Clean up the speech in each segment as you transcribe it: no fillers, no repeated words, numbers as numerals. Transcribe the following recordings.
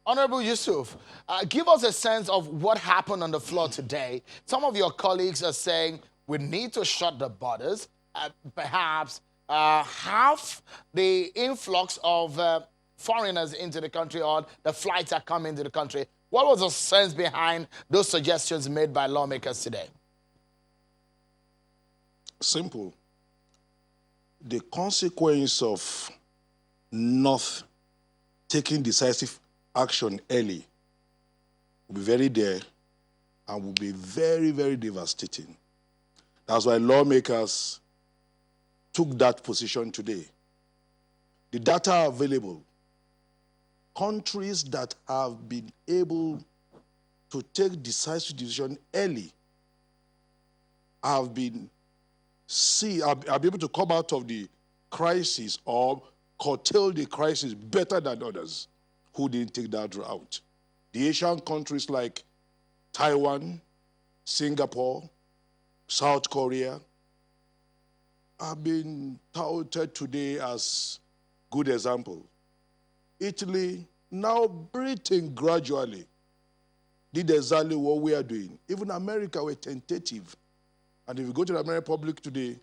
Honorable Yusuf, give us a sense of what happened on the floor today. Some of your colleagues are saying we need to shut the borders, perhaps half the influx of foreigners into the country or the flights that come into the country. What was the sense behind those suggestions made by lawmakers today? Simple. The consequence of not taking decisive action early will be very there and will be very, very devastating. That's why lawmakers took that position today. The data are available. Countries that have been able to take decisive decision early have been able to come out of the crisis or curtail the crisis better than others who didn't take that route. The Asian countries like Taiwan, Singapore, South Korea have been touted today as good example. Italy, now Britain gradually did exactly what we are doing. Even America were tentative. And if you go to the American public today,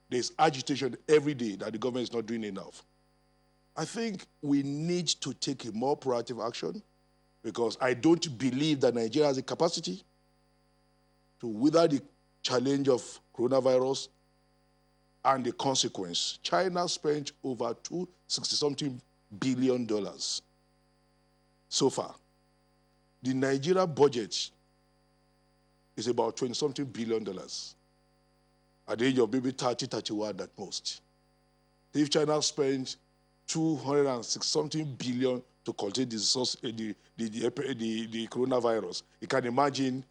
there's agitation every day that the government is not doing enough. I think we need to take a more proactive action because I don't believe that Nigeria has the capacity to weather the challenge of coronavirus and the consequence. China spent over $260-something billion so far. The Nigeria budget is about $20-something billion at the age of maybe 30, 31 at most. If China spends $206-something billion to contain the coronavirus, you can imagine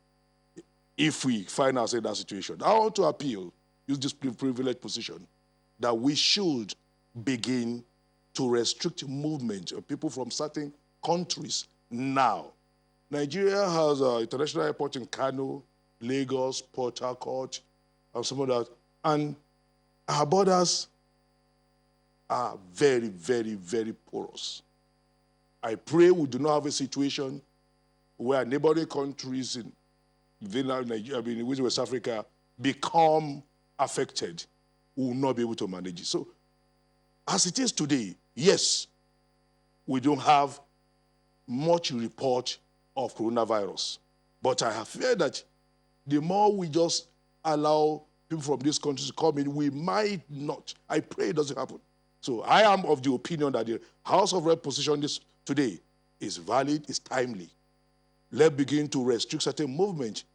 if we find ourselves in that situation. I want to appeal, use this privileged position, that we should begin to restrict movement of people from certain countries now. Nigeria has an international airport in Kano, Lagos, Port Harcourt, and some of that. And our borders are very, very, very porous. I pray we do not have a situation where neighboring countries in West Africa become affected. We will not be able to manage it. So, as it is today, yes, we don't have much report of coronavirus. But I have feared that the more we just allow people from these countries to come in, we might not. I pray it doesn't happen. So I am of the opinion that the House of Rep position this today is valid, is timely. Let's begin to restrict certain movement.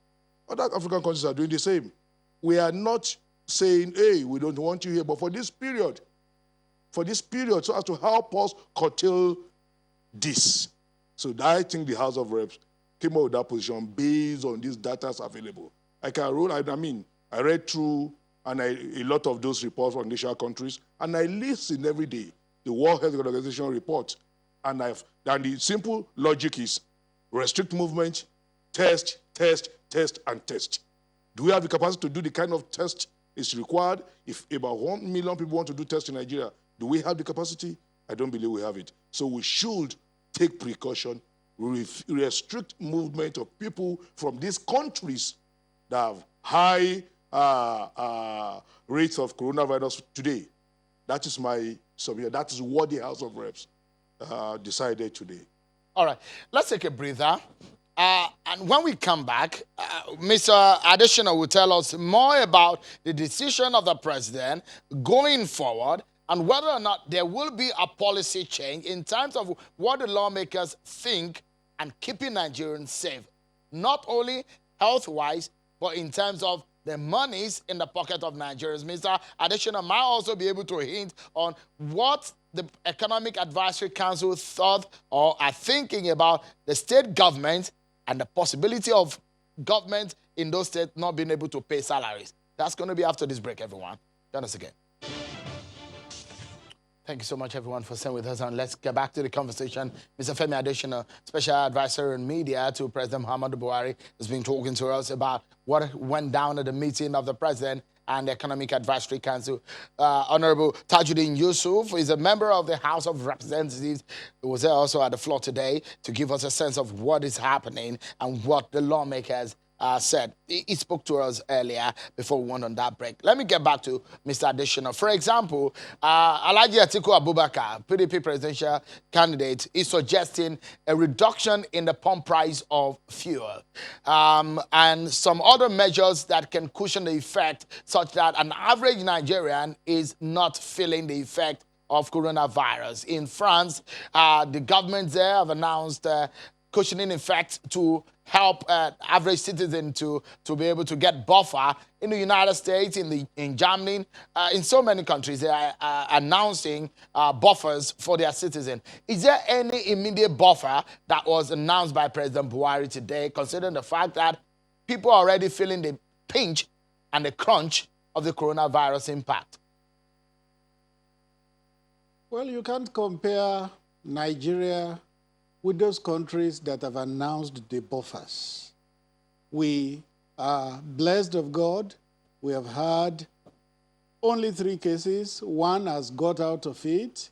Other African countries are doing the same. We are not saying, hey, we don't want you here, but for this period, so as to help us curtail this. So I think the House of Reps came out with that position based on these data available. I read through a lot of those reports from Asian countries, and I listen every day the World Health Organization report, and the simple logic is restrict movement, test, test, test, and test. Do we have the capacity to do the kind of test is required? If about 1 million people want to do tests in Nigeria, do we have the capacity? I don't believe we have it. So we should take precaution, restrict movement of people from these countries that have high rates of coronavirus today. That is my submission. That is what the House of Reps decided today. All right, let's take a breather. And when we come back, Mr. Adesina will tell us more about the decision of the president going forward and whether or not there will be a policy change in terms of what the lawmakers think and keeping Nigerians safe, not only health-wise, but in terms of the monies in the pocket of Nigerians. Mr. Adesina might also be able to hint on what the Economic Advisory Council thought or are thinking about the state government and the possibility of government in those states not being able to pay salaries. That's going to be after this break, everyone. Join us again. Thank you so much, everyone, for staying with us. And let's get back to the conversation. Mr. Femi Adesina, Special Advisor on Media to President Muhammadu Buhari, has been talking to us about what went down at the meeting of the President and the Economic Advisory Council. Honorable Tajuddin Yusuf is a member of the House of Representatives. He was there also at the floor today to give us a sense of what is happening and what the lawmakers said. He spoke to us earlier before we went on that break. Let me get back to Mr. Adesina. For example, Alhaji Atiku Abubakar, PDP presidential candidate, is suggesting a reduction in the pump price of fuel and some other measures that can cushion the effect such that an average Nigerian is not feeling the effect of coronavirus. In France, the government there have announced cushioning effect to help average citizen to be able to get buffer. In the United States, in Germany, in so many countries, they are announcing buffers for their citizens. Is there any immediate buffer that was announced by President Buhari today, considering the fact that people are already feeling the pinch and the crunch of the coronavirus impact? Well, you can't compare Nigeria with those countries that have announced the buffers. We are blessed of God. We have had only 3 cases. 1 has got out of it.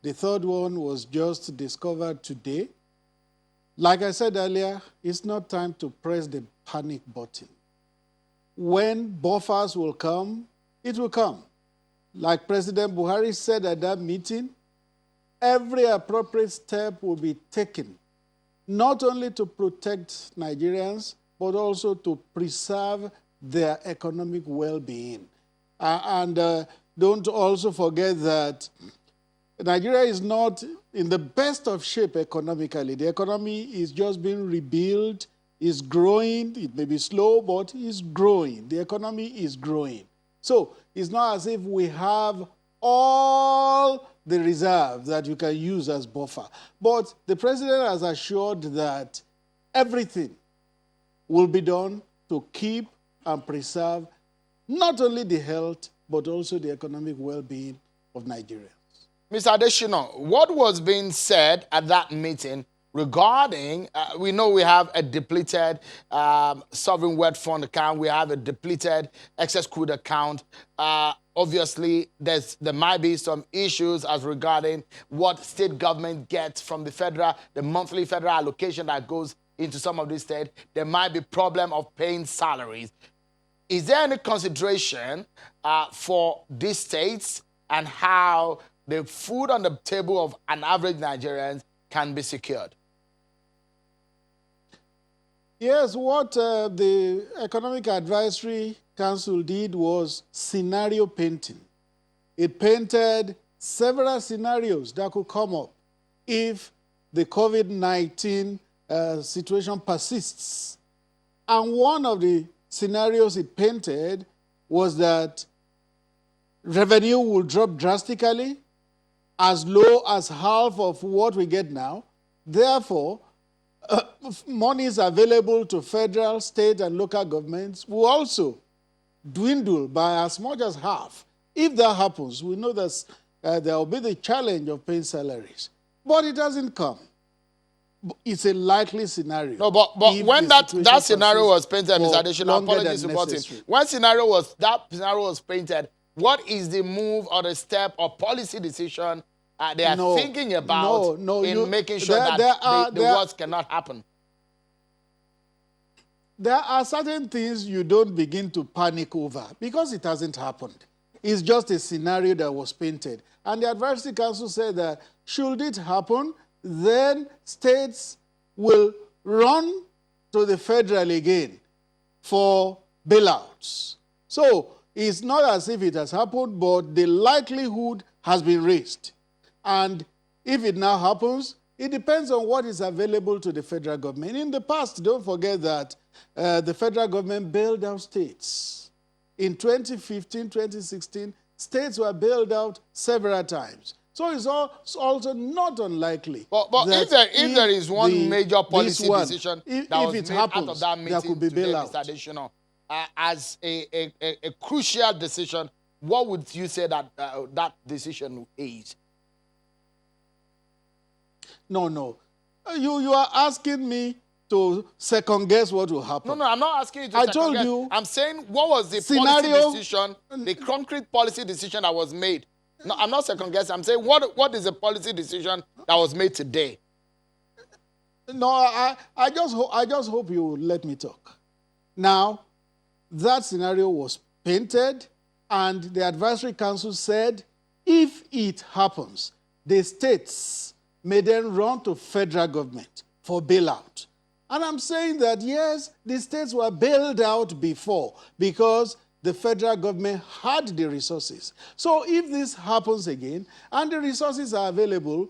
The 3rd one was just discovered today. Like I said earlier, it's not time to press the panic button. When buffers will come, it will come. Like President Buhari said at that meeting, every appropriate step will be taken, not only to protect Nigerians, but also to preserve their economic well-being. Don't also forget that Nigeria is not in the best of shape economically. The economy is just being rebuilt, is growing. It may be slow, but it's growing. The economy is growing. So it's not as if we have all the reserve that you can use as buffer. But the president has assured that everything will be done to keep and preserve not only the health, but also the economic well-being of Nigerians. Mr. Adesina, what was being said at that meeting regarding, we know we have a depleted sovereign wealth fund account, we have a depleted excess crude account. Obviously, there might be some issues as regarding what state government gets from the monthly federal allocation that goes into some of these states. There might be problem of paying salaries. Is there any consideration for these states and how the food on the table of an average Nigerian can be secured? Yes, what the Economic Advisory Council did was scenario painting. It painted several scenarios that could come up if the COVID-19 situation persists. And one of the scenarios it painted was that revenue will drop drastically, as low as half of what we get now. Therefore, monies available to federal, state, and local governments will also dwindle by as much as half. If that happens, we know that there will be the challenge of paying salaries. But it doesn't come. It's a likely scenario. No, but when that scenario was painted, Mr. Adesina, apologies for voting. When that scenario was painted, what is the move or the step or policy decision they are thinking about in making sure that the worst cannot happen? There are certain things you don't begin to panic over because it hasn't happened. It's just a scenario that was painted. And the Advisory Council said that should it happen, then states will run to the federal again for bailouts. So it's not as if it has happened, but the likelihood has been raised. And if it now happens, it depends on what is available to the federal government. In the past, don't forget that the federal government bailed out states. In 2015, 2016, states were bailed out several times. So it's also not unlikely. But if there is one major policy decision that was made out of that meeting today, Mr. Adesina, as a crucial decision what would you say that that decision is? No. You are asking me to second guess what will happen. No, I'm not asking you to I second told guess. you. I'm saying what was the Scenario. policy decision, the concrete policy decision that was made? No, I'm not second guessing. I'm saying what is the policy decision that was made today? No, I just hope you will let me talk. Now, that scenario was painted, and the advisory council said if it happens, the states may then run to federal government for bailout. And I'm saying that, yes, the states were bailed out before because the federal government had the resources. So if this happens again and the resources are available,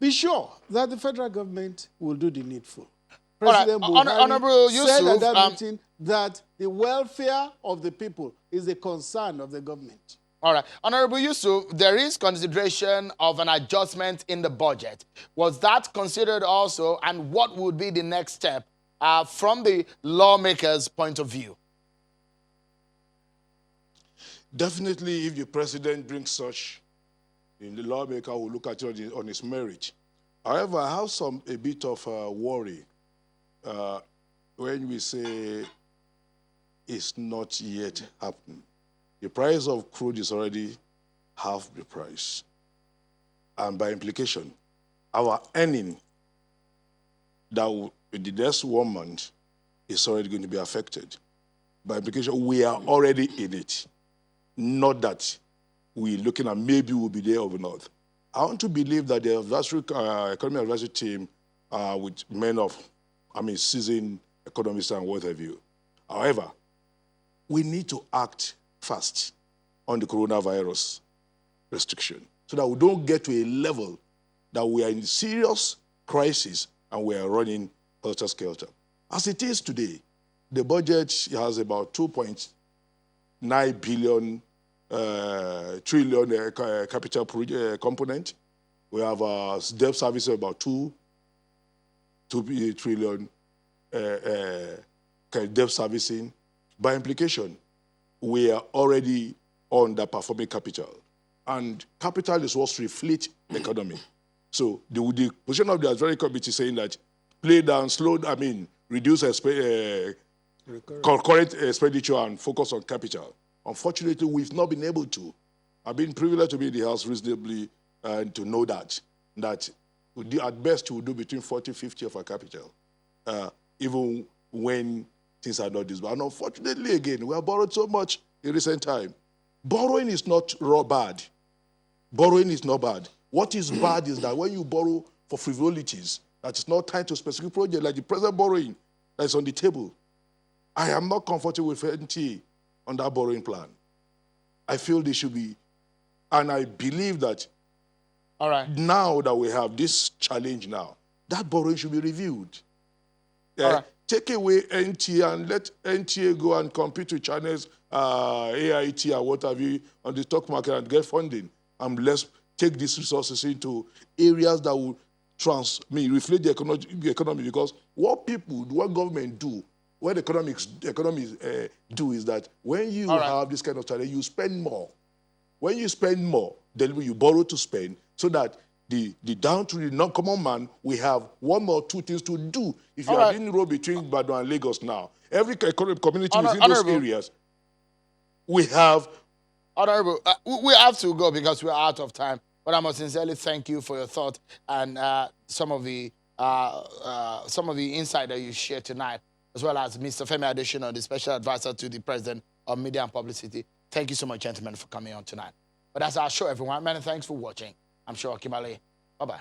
be sure that the federal government will do the needful. President Buhari Honorable said Yusuf, at that meeting that the welfare of the people is the concern of the government. All right. Honorable Yusuf, there is consideration of an adjustment in the budget. Was that considered also, and what would be the next step from the lawmakers' point of view? Definitely, if the president brings such, the lawmaker will look at it on his merit. However, I have a bit of worry when we say it's not yet happening. The price of crude is already half the price. And by implication, our earning that in the next 1 month is already going to be affected. By implication, we are already in it. Not that we're looking at maybe we'll be there or not. I want to believe that the economic advisory team with men of, seasoned economists and what have you. However, we need to act fast on the coronavirus restriction so that we don't get to a level that we are in serious crisis and we are running helter-skelter. As it is today, the budget has about 2.9 billion trillion capital component. We have debt service of about 2 trillion debt servicing. By implication, we are already on the performing capital. And capital is what reflects the economy. So the position of the advisory committee saying that play down, reduce concurrent expenditure and focus on capital. Unfortunately, we've not been able to. I've been privileged to be in the House reasonably and to know that at best we'll do between 40-50 of our capital, even when things are not this bad. And unfortunately, again, we have borrowed so much in recent time. Borrowing is not bad. Borrowing is not bad. What is bad is that when you borrow for frivolities, that is not tied to a specific project, like the present borrowing that is on the table. I am not comfortable with NTA on that borrowing plan. I feel they should be, and I believe that all right, now that we have this challenge now, that borrowing should be reviewed. All right. Take away NTA and let NTA go and compete with China's AIT and what have you on the stock market and get funding. And let's take these resources into areas that will reflect the economy, because what government do, what economies do is that when you have this kind of challenge, you spend more. When you spend more, then you borrow to spend so that the down to the non-common man, we have 1 or 2 things to do. If you are in the road between Badon and Lagos now, every economic community within those areas, we have... Honorable, we have to go because we're out of time. But I must sincerely thank you for your thought and some of the insight that you shared tonight, as well as Mr. Femi Adesina, the special advisor to the President of Media and Publicity. Thank you so much, gentlemen, for coming on tonight. But that's our show, everyone. Many thanks for watching. I'm sure Kimale. Bye-bye.